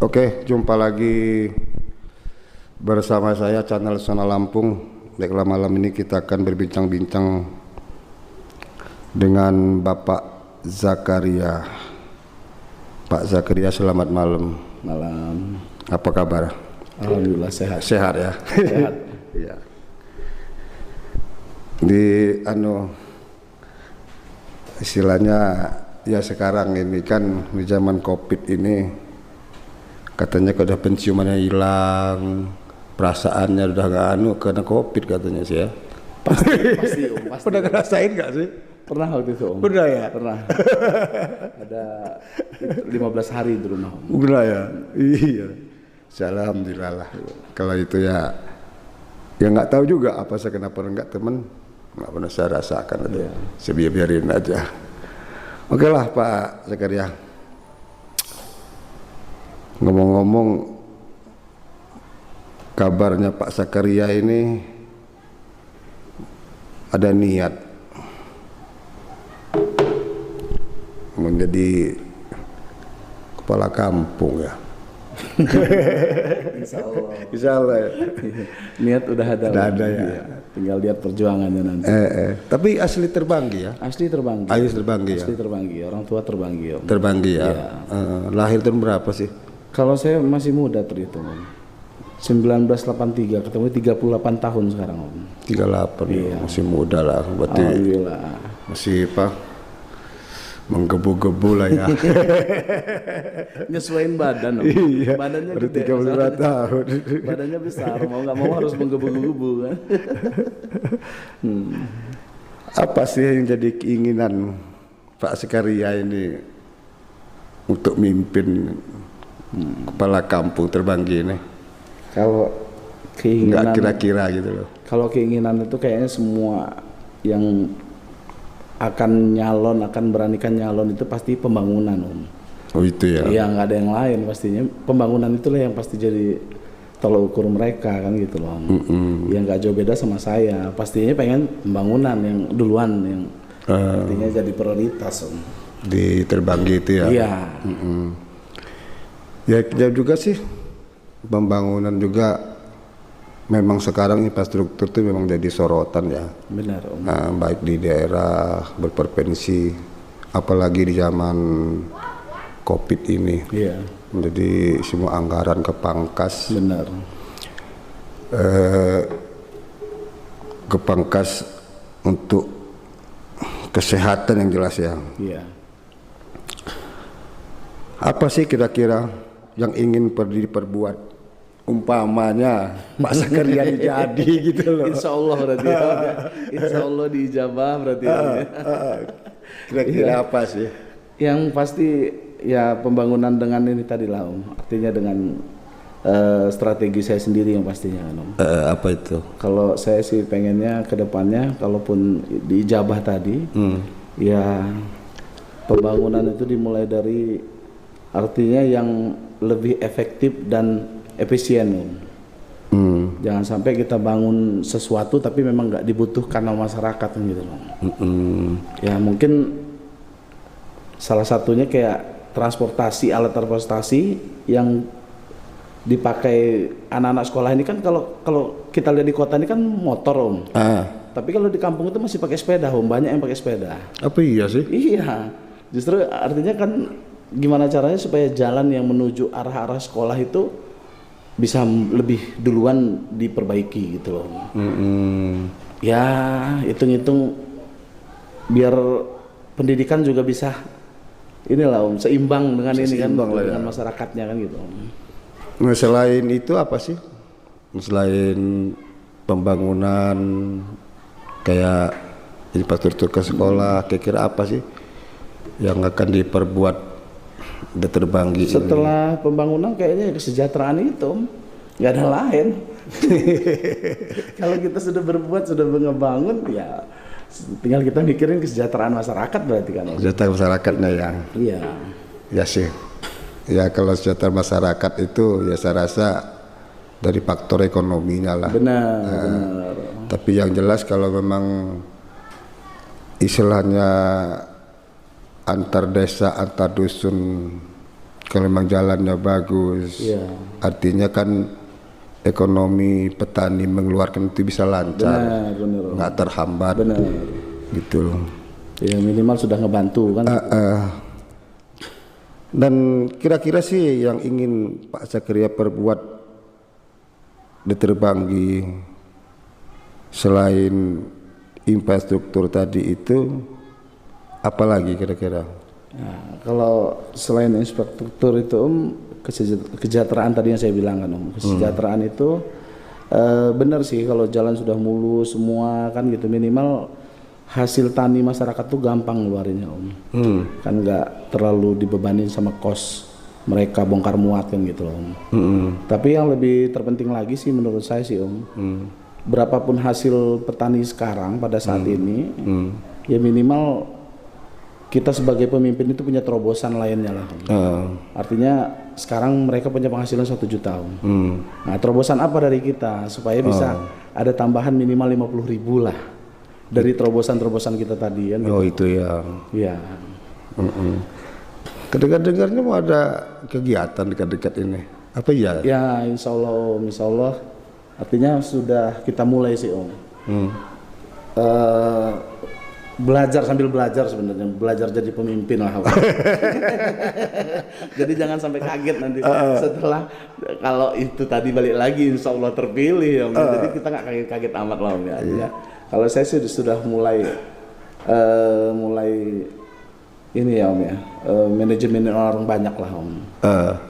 Oke, jumpa lagi bersama saya channel Sona Lampung. Baiklah, malam ini kita akan berbincang-bincang dengan Bapak Zakaria. Pak Zakaria, selamat malam. Malam. Apa kabar? Alhamdulillah sehat. Sehat ya. Sehat. Iya. Istilahnya ya sekarang ini kan di zaman Covid ini katanya kalau udah penciumannya hilang, perasaannya udah gak kena Covid katanya sih ya. Pasti Om. Pasti. Pernah ngerasain gak sih? Pernah waktu itu Om. Pernah ya? Pernah. Ada 15 hari di rumah Om. Pernah ya? Iya. Alhamdulillah lah. Kalau itu ya nggak tahu juga apa saya kenapa enggak, teman nggak pernah saya rasakan itu. Iya. Saya biarin aja. Oke lah Pak Zakaria. Ngomong-ngomong, kabarnya Pak Zakaria ini ada niat menjadi kepala kampung ya. Insya Allah ya. Niat udah ada. Udah ada ya. Iya. Tinggal lihat perjuangannya nanti. Tapi asli Terbanggi ya? Asli Terbanggi. Asli Terbanggi ya? Asli Terbanggi. Orang tua Terbanggi Om. Terbanggi ya? Iya. Lahir tahun berapa sih? Kalau saya masih muda terhitung Om. 1983, ketemu 38 tahun sekarang Om. 38 Iya. Masih muda lah. Berarti Alhamdulillah. masih menggebu-gebu lah ya. Nyesuaiin badan Om. Iya, Badannya baru gede, 35 masalahnya. tahun. Badannya besar, mau nggak mau harus menggebu-gebu kan. Apa sih yang jadi keinginan Pak Zakaria ini untuk mimpin kepala kampung Terbanggi ini? Kalau Nggak keinginan, kira-kira gitu loh. kalau keinginan itu kayaknya semua yang akan nyalon, akan beranikan nyalon itu pasti pembangunan Om. Oh itu ya? Iya, nggak ada yang lain pastinya. Pembangunan itulah yang pasti jadi tolak ukur mereka kan gitu loh Om. Yang nggak jauh beda sama saya. Pastinya pengen pembangunan yang duluan, yang artinya jadi prioritas Om. Di Terbanggi itu ya? Iya. Ya juga sih, pembangunan juga memang sekarang infrastruktur itu memang jadi sorotan ya. Benar Om. Nah, baik di daerah berprovinsi, apalagi di zaman Covid ini. Iya. Jadi semua anggaran kepangkas. Benar. Kepangkas untuk kesehatan yang jelas ya. Iya. Apa sih kira-kira yang ingin diperbuat? Umpamanya Pak Zakaria jadi gitu loh. Insya Allah berarti ya. Insya Allah diijabah berarti ya. Kira-kira apa sih? Yang pasti ya pembangunan dengan ini tadi lah Om. Artinya dengan strategi saya sendiri yang pastinya kan Om. Apa itu? Kalau saya sih pengennya ke depannya kalaupun diijabah tadi ya pembangunan itu dimulai dari artinya yang lebih efektif dan efisien Om. Jangan sampai kita bangun sesuatu tapi memang nggak dibutuhkan sama masyarakat gitu loh. Ya mungkin salah satunya kayak transportasi, alat transportasi yang dipakai anak-anak sekolah ini kan kalau kita lihat di kota ini kan motor Om. Tapi kalau di kampung itu masih pakai sepeda Om, banyak yang pakai sepeda. Apa iya sih? Iya, justru artinya kan gimana caranya supaya jalan yang menuju arah-arah sekolah itu bisa lebih duluan diperbaiki gitu loh. Ya hitung-hitung biar pendidikan juga bisa inilah Om, seimbang dengan bisa ini kan dengan masyarakatnya kan gitu Om. Nah, selain itu apa sih? Selain pembangunan kayak infrastruktur ke sekolah, kira-kira apa sih yang akan diperbuat di Terbanggi ini? Setelah pembangunan kayaknya kesejahteraan itu Om, nggak ada lain. Kalau kita sudah berbuat, sudah ngebangun ya tinggal kita mikirin kesejahteraan masyarakat berarti kan Om. Kesejahteraan masyarakatnya yang Iya. ya sih. Ya kalau kesejahteraan masyarakat itu ya saya rasa dari faktor ekonominya lah. Benar. Tapi yang jelas kalau memang istilahnya antar desa, antar dusun Kalau memang jalannya bagus, Iya. artinya kan ekonomi petani mengeluarkan itu bisa lancar, Benar. nggak terhambat, Benar. gitu loh. Ya minimal sudah ngebantu kan. Dan kira-kira sih yang ingin Pak Zakaria perbuat di Terbanggi selain infrastruktur tadi itu, apalagi kira-kira? Nah, kalau selain infrastruktur itu kesejahteraan tadi yang saya bilang kan kesejahteraan itu benar sih, kalau jalan sudah mulus semua kan gitu, minimal hasil tani masyarakat tuh gampang ngeluarinnya kan nggak terlalu dibebani sama kos mereka bongkar muat kan gitu loh Tapi yang lebih terpenting lagi sih menurut saya sih berapapun hasil petani sekarang pada saat ini ya minimal kita sebagai pemimpin itu punya terobosan lainnya lah. Artinya sekarang mereka punya penghasilan 1 juta. Nah terobosan apa dari kita supaya bisa ada tambahan minimal 50.000 lah dari terobosan-terobosan kita tadi kan. Oh gitu ya. Iya. Kedengar-dengarnya mau ada kegiatan dekat-dekat ini. Apa ya? Ya insya Allah. Artinya sudah kita mulai sih belajar sambil belajar sebenarnya, belajar jadi pemimpin lah. Jadi jangan sampai kaget nanti setelah kalau itu tadi balik lagi insya Allah terpilih jadi kita nggak kaget-kaget amat lah ya. Kalau saya sih sudah mulai ini ya ya manajemen orang banyak lah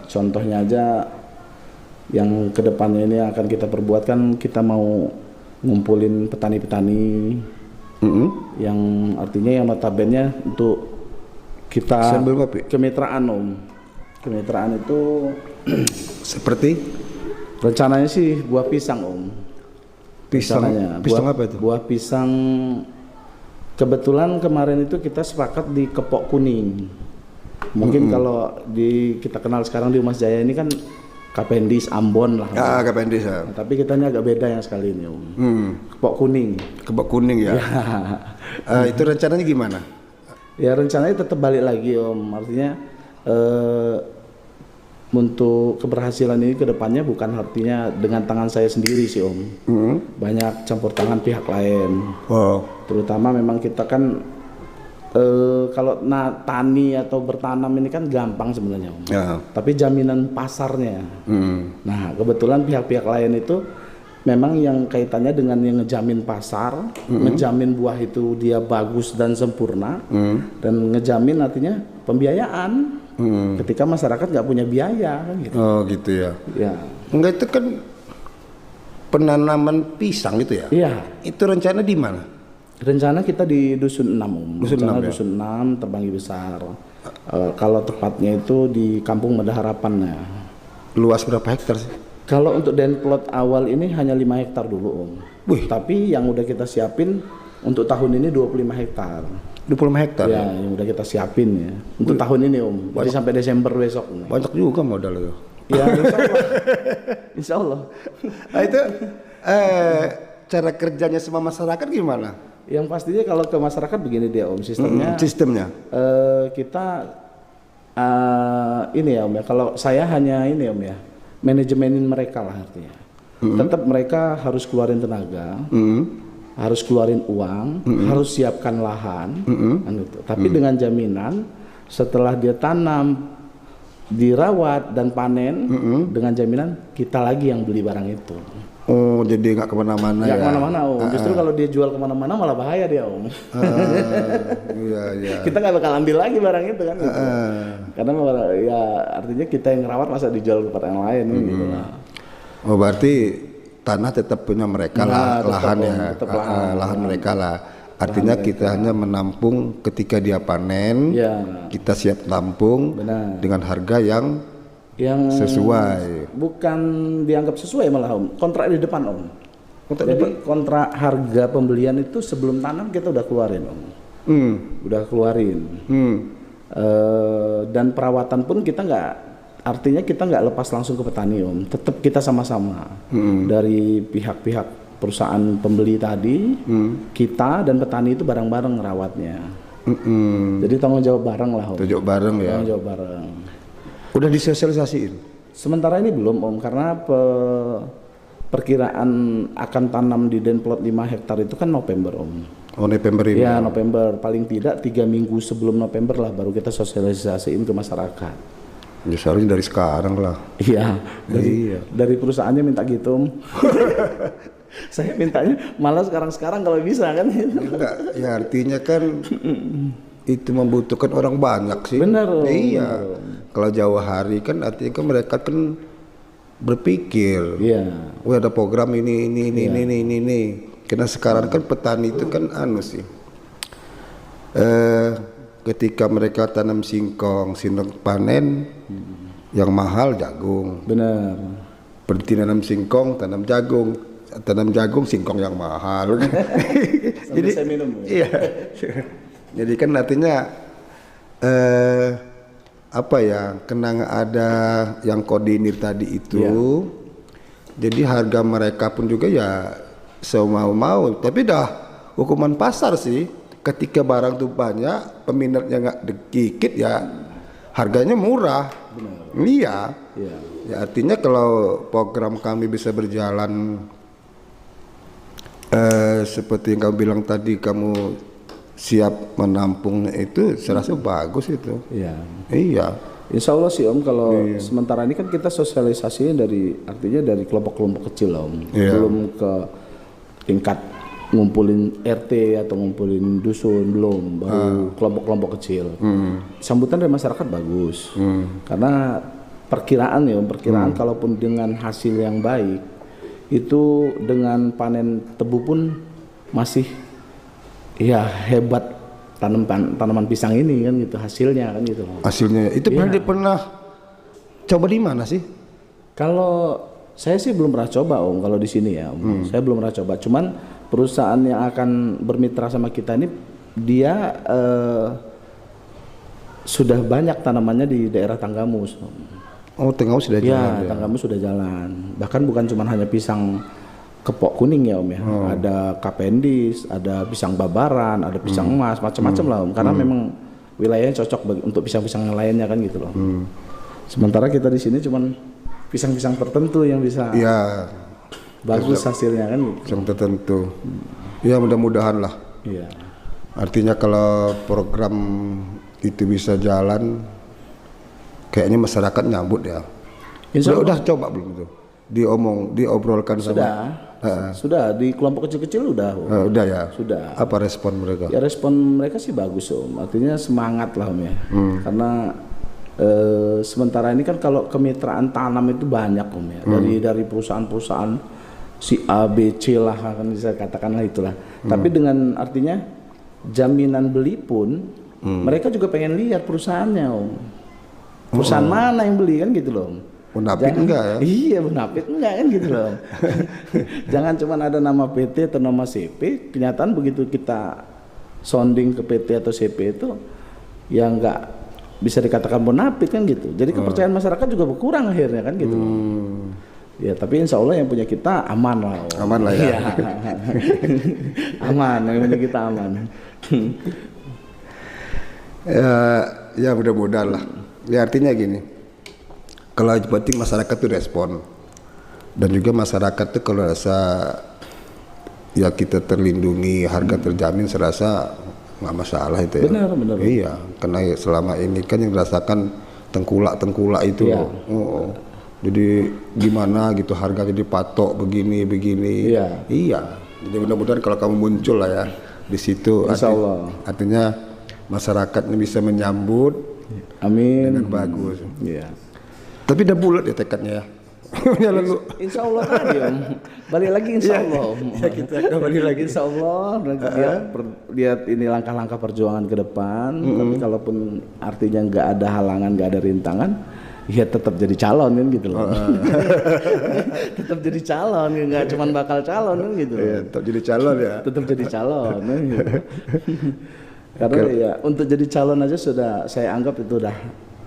Contohnya aja yang kedepannya ini akan kita perbuat kan, kita mau ngumpulin petani-petani yang artinya yang notabene untuk kita sambil kopi. Kemitraan kemitraan itu Seperti rencananya sih buah pisang pisang apa itu? Buah pisang. Kebetulan kemarin itu kita sepakat di Kepok Kuning. Mungkin kalau kita kenal sekarang di Mas Jaya ini kan Kapendis, Ambon lah. Kapendis ya. Nah, tapi kita ini agak beda yang sekali ini Kepok Kuning. Kepok Kuning ya. Itu rencananya gimana? Ya rencananya tetap balik lagi artinya untuk keberhasilan ini kedepannya bukan artinya dengan tangan saya sendiri sih banyak campur tangan pihak lain. Terutama memang kita kan kalau tani atau bertanam ini kan gampang sebenarnya tapi jaminan pasarnya. Nah kebetulan pihak-pihak lain itu memang yang kaitannya dengan yang ngejamin pasar, ngejamin buah itu dia bagus dan sempurna, dan ngejamin artinya pembiayaan ketika masyarakat nggak punya biaya kan gitu. Oh gitu ya. Ya. Enggak, itu kan penanaman pisang gitu ya? Iya. Itu rencana di mana? Rencana kita di Dusun 6 Dusun 6 ya? Dusun 6 Terbanggi Besar. Kalau tepatnya itu di Kampung Meda Harapan ya. Luas berapa hektar sih? Kalau untuk plot awal ini hanya 5 hektar dulu Wih. Tapi yang udah kita siapin untuk tahun ini 25 hektar. 25 hektar Ya, yang udah kita siapin ya. Untuk tahun ini Jadi sampai Desember besok. Banyak juga modal itu. Ya, insya Allah. Insya Allah. Nah itu cara kerjanya sama masyarakat gimana? Yang pastinya kalau ke masyarakat begini dia sistemnya. Sistemnya? Kita ini ya ya. Kalau saya hanya ini ya, manajemenin mereka lah artinya. Tetap mereka harus keluarin tenaga, harus keluarin uang, harus siapkan lahan, kan gitu. Tapi dengan jaminan setelah dia tanam, dirawat dan panen, dengan jaminan kita lagi yang beli barang itu. Oh, jadi nggak kemana-mana ya? Nggak kemana-mana Justru kalau dia jual kemana-mana malah bahaya dia Iya. Kita nggak bakal ambil lagi barang itu kan gitu. Karena ya artinya kita yang ngerawat masa dijual ke tempat yang lain gitu lah. Oh berarti tanah tetap punya mereka lah, lahan ya, lahan mereka lah. Artinya kita hanya menampung ketika dia panen, kita siap tampung dengan harga yang sesuai. Bukan dianggap sesuai malah kontrak di depan Jadi kontrak harga pembelian itu sebelum tanam kita udah keluarin udah keluarin. Dan perawatan pun kita artinya kita nggak lepas langsung ke petani tetap kita sama-sama dari pihak-pihak perusahaan pembeli tadi, kita dan petani itu bareng-bareng ngerawatnya. Jadi tanggung jawab bareng lah Tanggung jawab bareng ya. Tanggung jawab bareng. Udah disosialisasiin? Sementara ini belum Om, karena perkiraan akan tanam di Denplot 5 hektar itu kan November Om. Oh November ini? Ya November, paling tidak 3 minggu sebelum November lah baru kita sosialisasiin ke masyarakat. Ya seharusnya dari sekarang lah. Iya, dari perusahaannya minta gitu Om. Saya mintanya malah sekarang kalau bisa kan. Enggak, ya artinya kan itu membutuhkan orang banyak sih. Benar. Iya. Kalau jauh hari kan artinya kan mereka kan berpikir. Iya. Wah ada program ini. Karena sekarang kan petani itu kan sih. Ketika mereka tanam singkong panen yang mahal jagung. Benar. Berhenti tanam singkong, tanam jagung singkong yang mahal. Jadi saya minum. Iya. Jadi kan artinya kenang ada yang koordinir tadi itu. Iya. Jadi harga mereka pun juga ya semau-mau. Tapi dah hukuman pasar sih. Ketika barang tuh banyak, peminatnya nggak dikit ya harganya murah. Benar. Iya. Iya. Ya artinya kalau program kami bisa berjalan seperti yang kamu bilang tadi, kamu siap menampung itu, saya rasa bagus itu. Iya. Iya. Insya Allah sih Om, kalau sementara ini kan kita sosialisasinya artinya dari kelompok-kelompok kecil Om, belum ke tingkat ngumpulin RT atau ngumpulin dusun, belum, baru kelompok-kelompok kecil. Sambutan dari masyarakat bagus, karena perkiraan kalaupun dengan hasil yang baik, itu dengan panen tebu pun masih ya hebat tanaman pisang ini kan gitu hasilnya kan gitu. Hasilnya itu pernah coba di mana sih? Kalau saya sih belum pernah coba Om, kalau di sini ya Om. Saya belum pernah coba. Cuman perusahaan yang akan bermitra sama kita ini dia sudah banyak tanamannya di daerah Tanggamus. Oh, Tanggamus sudah jalan. Ya, Tanggamus sudah jalan. Bahkan bukan cuma hanya pisang kepok kuning ya Om ya. Ada kapendis, ada pisang babaran, ada pisang emas, macam-macam lah Om. Karena memang wilayahnya cocok untuk pisang-pisang yang lainnya kan gitu loh. Sementara kita di sini cuman pisang-pisang tertentu yang bisa bagus hasilnya kan gitu. Pisang tertentu. Ya mudah-mudahan lah. Iya. Artinya kalau program itu bisa jalan, kayaknya masyarakat nyambut ya. Udah coba belum itu? Diobrolkan sudah di kelompok kecil-kecil udah. Udah ya. Sudah. Apa respon mereka? Ya respon mereka sih bagus Om. Artinya semangat lah Om ya. Karena sementara ini kan kalau kemitraan tanam itu banyak Om ya. Dari perusahaan-perusahaan si A, B, C lah kan bisa katakanlah itulah. Tapi dengan artinya jaminan beli pun mereka juga pengen lihat perusahaannya Om. Perusahaan mana yang beli kan gitu loh Om. Munafik enggak ya? Iya munafik enggak kan gitu loh. Jangan cuma ada nama PT atau nama CP, kenyataan begitu kita sounding ke PT atau CP itu ya enggak bisa dikatakan munafik kan gitu. Jadi kepercayaan masyarakat juga berkurang akhirnya kan gitu. Ya tapi insya Allah yang punya kita aman lah. Aman lah ya. Aman, yang punya kita aman. Ya mudah-mudahan lah. Ya artinya gini. Kalau penting masyarakat tuh respon, dan juga masyarakat tuh kalau rasa ya kita terlindungi, harga terjamin, serasa nggak masalah itu ya. Benar. Iya, karena selama ini kan yang dirasakan tengkulak itu. Iya. Jadi gimana gitu harga jadi patok begini. Iya. Jadi mudah-mudahan kalau kamu muncul lah ya di situ. Insya Allah. Artinya masyarakatnya bisa menyambut. Amin. Dengan bagus. Iya. Tapi udah bulat ya tekadnya ya. Lalu insya Allah tadi Om. Balik lagi insya Allah Om. Ya kita kembali lagi insya Allah. Lihat ini langkah-langkah perjuangan ke depan. Tapi kalaupun artinya nggak ada halangan, nggak ada rintangan, ya tetap jadi calon kan gitu loh. Tetap jadi calon, nggak cuma bakal calon kan gitu loh. Tetap jadi calon ya. Tetap jadi calon kan gitu. Karena ya untuk jadi calon aja sudah saya anggap itu udah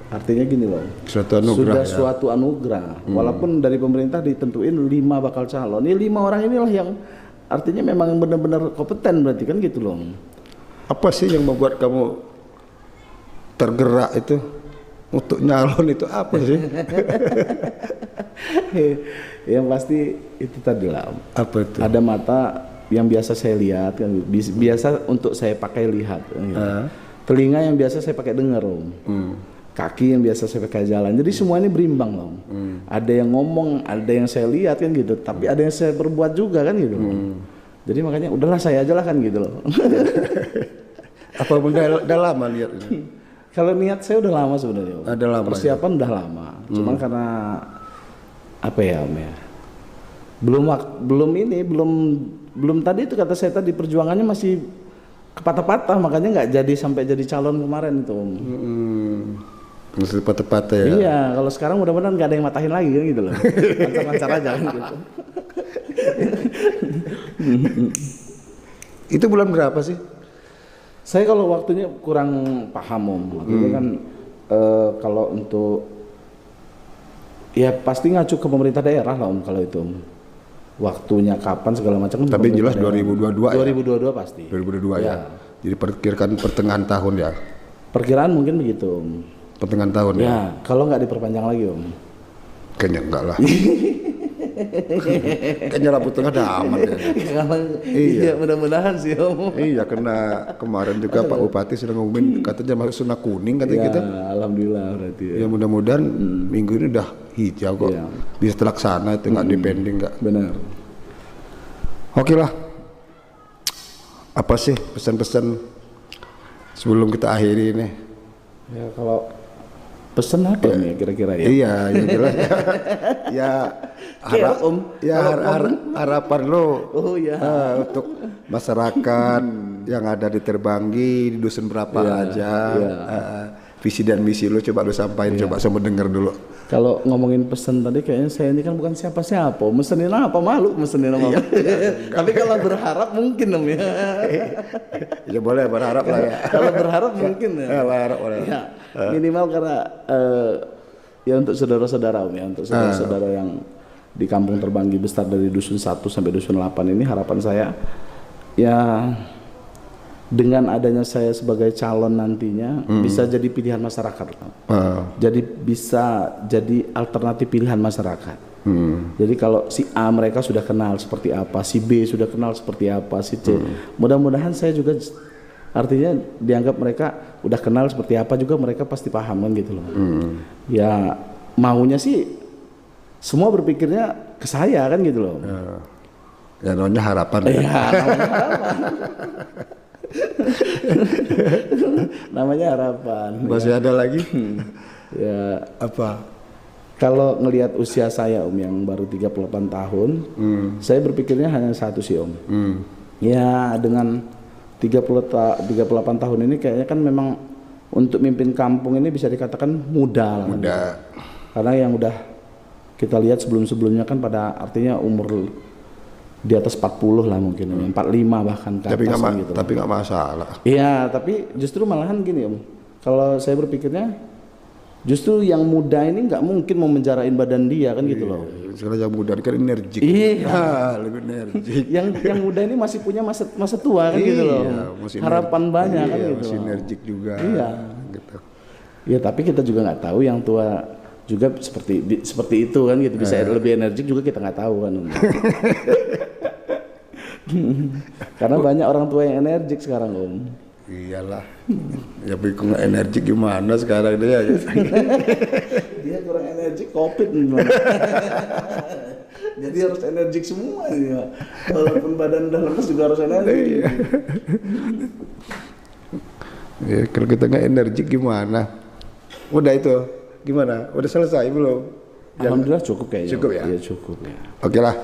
artinya gini loh, sudah suatu anugerah. Walaupun dari pemerintah ditentuin 5 bakal calon, ini 5 orang inilah yang artinya memang benar-benar kompeten berarti kan gitu loh. Apa sih yang membuat kamu tergerak itu untuk nyalon itu apa sih? Yang pasti itu tadi lah Om. Apa itu? Ada mata yang biasa saya lihat kan, biasa untuk saya pakai lihat kan, gitu. Telinga yang biasa saya pakai dengar Om. Kaki yang biasa saya pakai jalan. Jadi semua ini berimbang Om. Ada yang ngomong, ada yang saya lihat kan gitu, tapi ada yang saya berbuat juga kan gitu. Jadi makanya udahlah saya aja lah kan gitu loh. Apa udah lama lihat ini? Kalau niat saya udah lama sebenarnya Om. Ada lama. Persiapan udah lama. Cuman karena apa ya Om ya? Belum tadi itu kata saya tadi perjuangannya masih kepatah-patah, makanya nggak jadi sampai jadi calon kemarin itu Om. Masih patah-patah ya? Iya, kalau sekarang mudah-mudahan nggak ada yang matahin lagi kan gitu loh. Lancar-lancar aja kan gitu. Itu bulan berapa sih? Saya kalau waktunya kurang paham Om. Waktunya kan kalau untuk ya pasti ngacu ke pemerintah daerah lah Om kalau itu Om. Waktunya kapan segala macam. Tapi jelas 2022 ya? 2022 pasti. 2022 ya? Jadi perkirakan pertengahan tahun ya? Perkiraan mungkin begitu Om. Pertengahan tahun ya? Ya, kalau nggak diperpanjang lagi Om. Kayaknya enggak lah. Kayaknya lampu tengah udah aman ya. Iya, mudah-mudahan sih Om. Iya, karena kemarin juga Pak Bupati sudah ngumumin katanya masuk zona kuning katanya Ya, kita. alhamdulillah berarti ya. Ya mudah-mudahan minggu ini udah hijau kok. Iya. Bisa terlaksana itu nggak dipending nggak. Benar. Oke lah. Apa sih pesan-pesan sebelum kita akhiri ini? Ya kalau pesan apa nih kira-kira ya? Iya, yang jelas ya Kayak Om. ya harapan lo Oh ya. untuk masyarakat yang ada di Terbanggi di dusun berapa aja visi dan misi lo coba lo sampaikan, coba saya mendengar dulu. Kalau ngomongin pesan tadi kayaknya saya ini kan bukan siapa-siapa, mesenin apa malu mesenin apa. Tapi kalau berharap mungkin Om ya. Ya boleh berharap lah ya. Kalau berharap mungkin ya. Berharap boleh. Ya, minimal karena ya untuk saudara-saudara Om ya, untuk saudara-saudara yang di Kampung Terbanggi Besar dari dusun 1 sampai dusun 8 ini harapan saya ya dengan adanya saya sebagai calon nantinya bisa jadi pilihan masyarakat. Jadi bisa jadi alternatif pilihan masyarakat. Jadi kalau si A mereka sudah kenal seperti apa, si B sudah kenal seperti apa, si C. Mudah-mudahan saya juga artinya dianggap mereka udah kenal seperti apa juga mereka pasti paham kan gitu loh. Ya maunya sih semua berpikirnya ke saya kan gitu loh. Ya namanya harapan. Iya, namanya harapan. Namanya harapan. Masih ada lagi? Ya Apa? kalau ngelihat usia saya Om yang baru 38 tahun, saya berpikirnya hanya satu sih Om. Ya dengan 38 tahun ini kayaknya kan memang untuk mimpin kampung ini bisa dikatakan muda lah. Muda. Karena yang udah kita lihat sebelum-sebelumnya kan pada artinya umur di atas 40 lah mungkin, 45 bahkan ke atas gitu. Tapi nggak masalah. Iya, tapi justru malahan gini Om. Kalau saya berpikirnya justru yang muda ini nggak mungkin mau menjarain badan dia kan gitu loh. Sekarang yang muda kan energik. Iya. Lebih energik. yang muda ini masih punya masa tua kan gitu loh. Harapan banyak kan gitu. Masih loh. energik juga. Iya. Gitu. Ya tapi kita juga nggak tahu yang tua juga seperti itu kan gitu, bisa lebih energik juga kita nggak tahu kan. Karena banyak orang tua yang energik sekarang Om. Iyalah. Ya bingung energik gimana sekarang dia. Dia kurang energik COVID gimana. Jadi harus energik semua ya. Walaupun badan udah lemes juga harus energik. Ya, kalau kita nggak energik gimana? Udah itu gimana? Udah selesai belum? Alhamdulillah cukup kayaknya. Cukup ya? Iya cukup ya. Oke lah.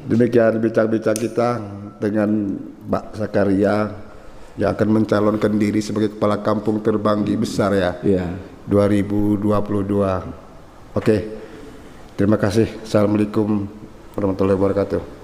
Demikian bincang-bincang kita dengan Mbak Sakaria yang akan mencalonkan diri sebagai Kepala Kampung Terbanggi Besar ya. Iya. 2022. Oke. Terima kasih. Assalamualaikum warahmatullahi wabarakatuh.